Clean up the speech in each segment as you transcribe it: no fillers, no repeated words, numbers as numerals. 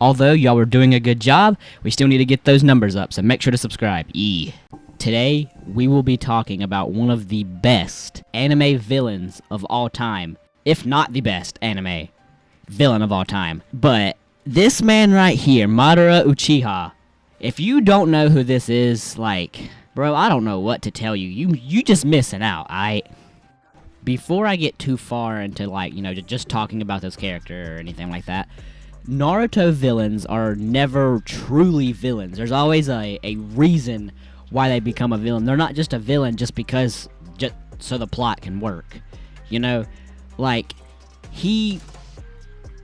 Although y'all were doing a good job, we still need to get those numbers up, so make sure to subscribe. Today, we will be talking about one of the best anime villains of all time, if not the best anime villain of all time. But this man right here, Madara Uchiha, if you don't know who this is, like, bro, I don't know what to tell you. You just missing out, Before I get too far into, like, you know, just talking about this character or anything like that, Naruto villains are never truly villains. There's always a reason why they become a villain. They're not just a villain just because, just so the plot can work. You know, like, he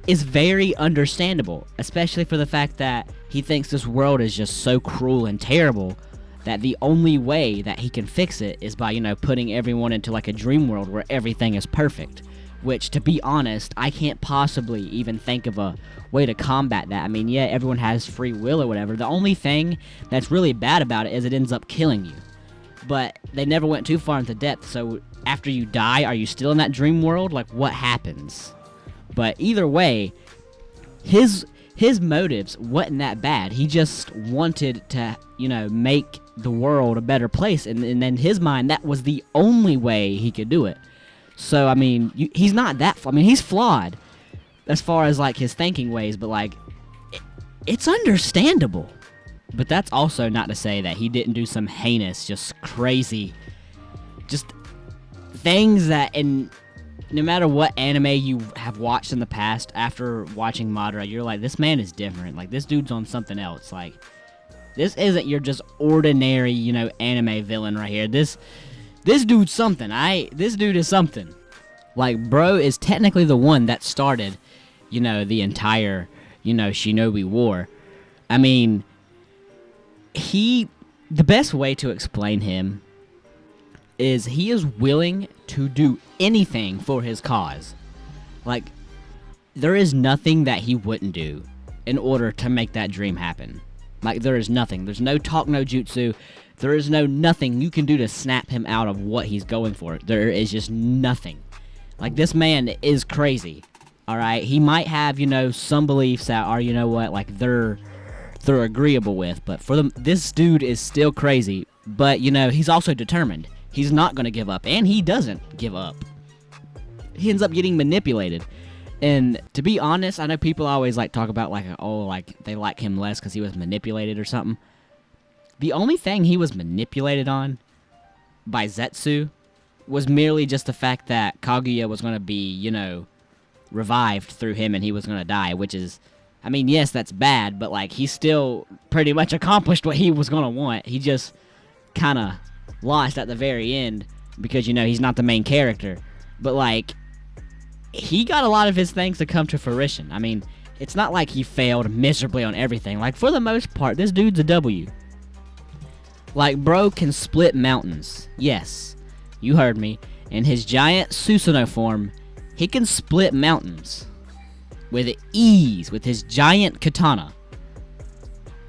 is very understandable, especially for the fact that he thinks this world is just so cruel and terrible that the only way that he can fix it is by, you know, putting everyone into like a dream world where everything is perfect. Which, to be honest, I can't possibly even think of a way to combat that. I mean, yeah, everyone has free will or whatever. The only thing that's really bad about it is it ends up killing you. But they never went too far into depth, so after you die, are you still in that dream world? Like, what happens? But either way, his motives wasn't that bad. He just wanted to, you know, make the world a better place. And in his mind, that was the only way he could do it. So, I mean, he's not that... I mean, he's flawed as far as, like, his thinking ways, but, like, it's understandable. But that's also not to say that he didn't do some heinous, just crazy, just things that, and no matter what anime you have watched in the past, after watching Madara, you're like, this man is different. Like, this dude's on something else. Like, this isn't your just ordinary, you know, anime villain right here. This dude's something. This dude is something. Like, bro is technically the one that started, you know, the entire, you know, Shinobi War. I mean, the best way to explain him is he is willing to do anything for his cause. Like, there is nothing that he wouldn't do in order to make that dream happen. Like, there is nothing. There's no talk, no jutsu. There is nothing you can do to snap him out of what he's going for. There is just nothing. Like, this man is crazy, alright? He might have, you know, some beliefs that are, you know what, like, they're agreeable with. But for them, this dude is still crazy. But, you know, he's also determined. He's not going to give up. And he doesn't give up. He ends up getting manipulated. And to be honest, I know people always, like, talk about, like, oh, like, they like him less because he was manipulated or something. The only thing he was manipulated on by Zetsu was merely just the fact that Kaguya was going to be, you know, revived through him and he was going to die, which is, I mean, yes, that's bad, but, like, he still pretty much accomplished what he was going to want. He just kind of lost at the very end because, you know, he's not the main character. But, like, he got a lot of his things to come to fruition. I mean, it's not like he failed miserably on everything. Like, for the most part, this dude's a W. Like, bro can split mountains. Yes, you heard me. In his giant Susanoo form, he can split mountains with ease with his giant katana.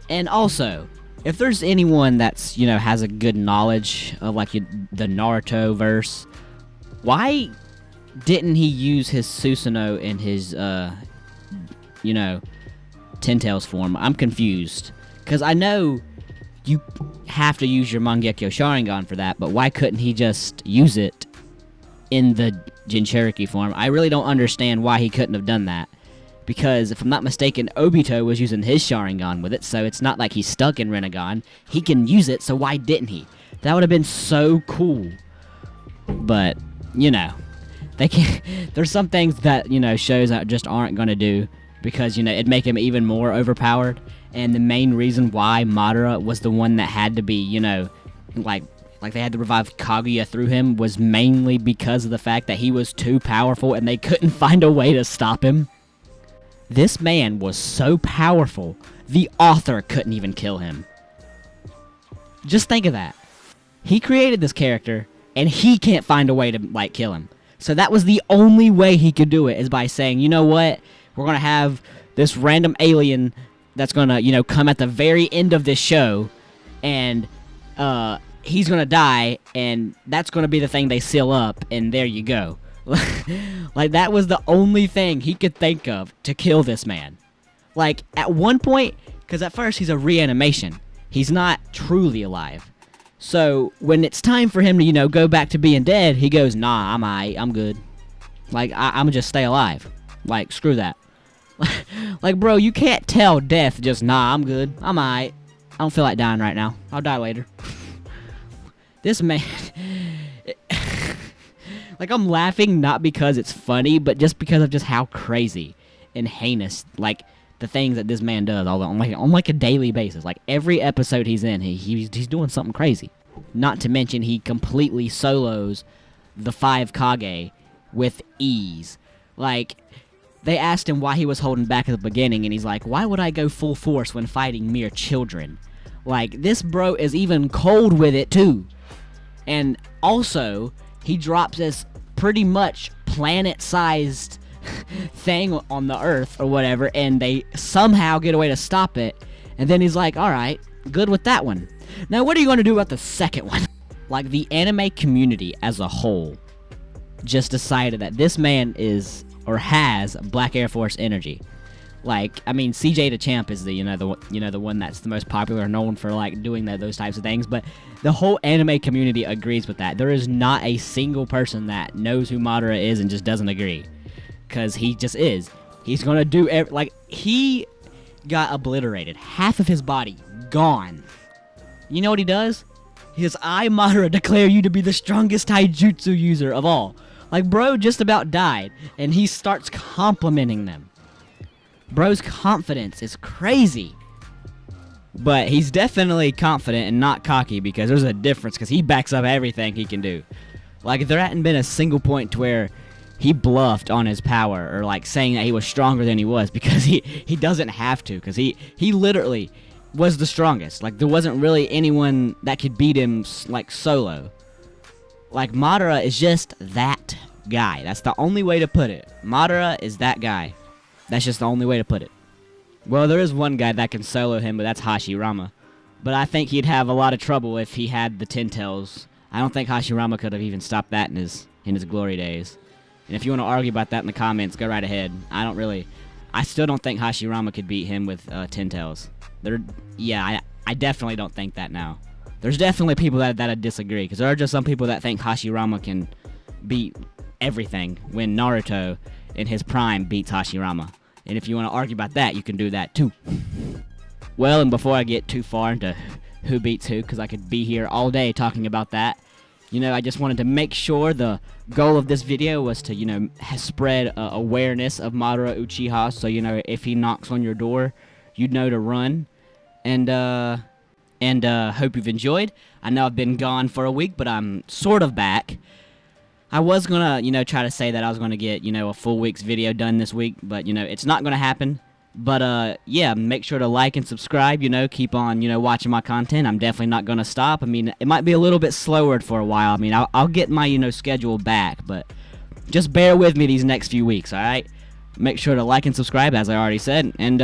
And also, if there's anyone that's, you know, has a good knowledge of, like, the Naruto verse, why didn't he use his Susanoo in his, you know, Ten Tails form? I'm confused. Because I know you have to use your Mangekyo Sharingan for that, but why couldn't he just use it in the Jinchuriki form? I really don't understand why he couldn't have done that. Because, if I'm not mistaken, Obito was using his Sharingan with it, so it's not like he's stuck in Rinnegan. He can use it, so why didn't he? That would have been so cool. But, you know, they can't. There's some things that, you know, shows that just aren't going to do, because, you know, it'd make him even more overpowered. And the main reason why Madara was the one that had to be, you know, like they had to revive Kaguya through him was mainly because of the fact that he was too powerful and they couldn't find a way to stop him. This man was so powerful, the author couldn't even kill him. Just think of that. He created this character, and he can't find a way to, like, kill him. So that was the only way he could do it, is by saying, you know what, we're going to have this random alien that's going to, you know, come at the very end of this show, and he's going to die, and that's going to be the thing they seal up, and there you go. Like, that was the only thing he could think of to kill this man. Like, at one point, because at first he's a reanimation. He's not truly alive. So, when it's time for him to, go back to being dead, he goes, nah, I'm alright, I'm good. Like, I'm gonna just stay alive. Like, screw that. Like, bro, you can't tell death just, nah, I'm good, I'm alright. I don't feel like dying right now. I'll die later. This man... Like, I'm laughing not because it's funny, but just because of just how crazy and heinous, like, the things that this man does on a daily basis. Like, every episode he's in, he's doing something crazy. Not to mention, he completely solos the 5 Kage with ease. Like, they asked him why he was holding back at the beginning, and he's like, why would I go full force when fighting mere children? Like, this bro is even cold with it, too. And also, he drops this pretty much planet-sized thing on the Earth or whatever, and they somehow get away to stop it. And then he's like, alright, good with that one. Now, what are you going to do about the second one? Like, the anime community as a whole just decided that this man is, or has, Black Air Force energy. Like, I mean, CJ the Champ is the one that's the most popular, known for, like, doing those types of things, but the whole anime community agrees with that. There is not a single person that knows who Madara is and just doesn't agree, because he just is. He's gonna do, like, he got obliterated. Half of his body gone. You know what he does? His I, Madara, declare you to be the strongest taijutsu user of all. Like, bro just about died, and he starts complimenting them. Bro's confidence is crazy. But he's definitely confident and not cocky, because there's a difference, because he backs up everything he can do. Like, there hadn't been a single point to where he bluffed on his power, or, like, saying that he was stronger than he was, because he doesn't have to, because he literally was the strongest. Like, there wasn't really anyone that could beat him, like, solo. Like, Madara is just that guy. That's the only way to put it. Madara is that guy. That's just the only way to put it. Well, there is one guy that can solo him, but that's Hashirama. But I think he'd have a lot of trouble if he had the Ten Tails. I don't think Hashirama could have even stopped that in his glory days. And if you want to argue about that in the comments, go right ahead. I still don't think Hashirama could beat him with Ten Tails. I definitely don't think that now. There's definitely people that disagree, because there are just some people that think Hashirama can beat everything, when Naruto in his prime beats Hashirama. And if you want to argue about that, you can do that too. Well, and before I get too far into who beats who, because I could be here all day talking about that, I just wanted to make sure the goal of this video was to, spread awareness of Madara Uchiha, so, if he knocks on your door, you'd know to run. And hope you've enjoyed. I know I've been gone for a week, but I'm sort of back. I was gonna, try to say that I was gonna get, a full week's video done this week, but, it's not gonna happen. But, yeah, make sure to like and subscribe, keep on, watching my content. I'm definitely not gonna stop. I mean, it might be a little bit slower for a while. I mean, I'll get my, schedule back, but just bear with me these next few weeks, alright? Make sure to like and subscribe, as I already said, and,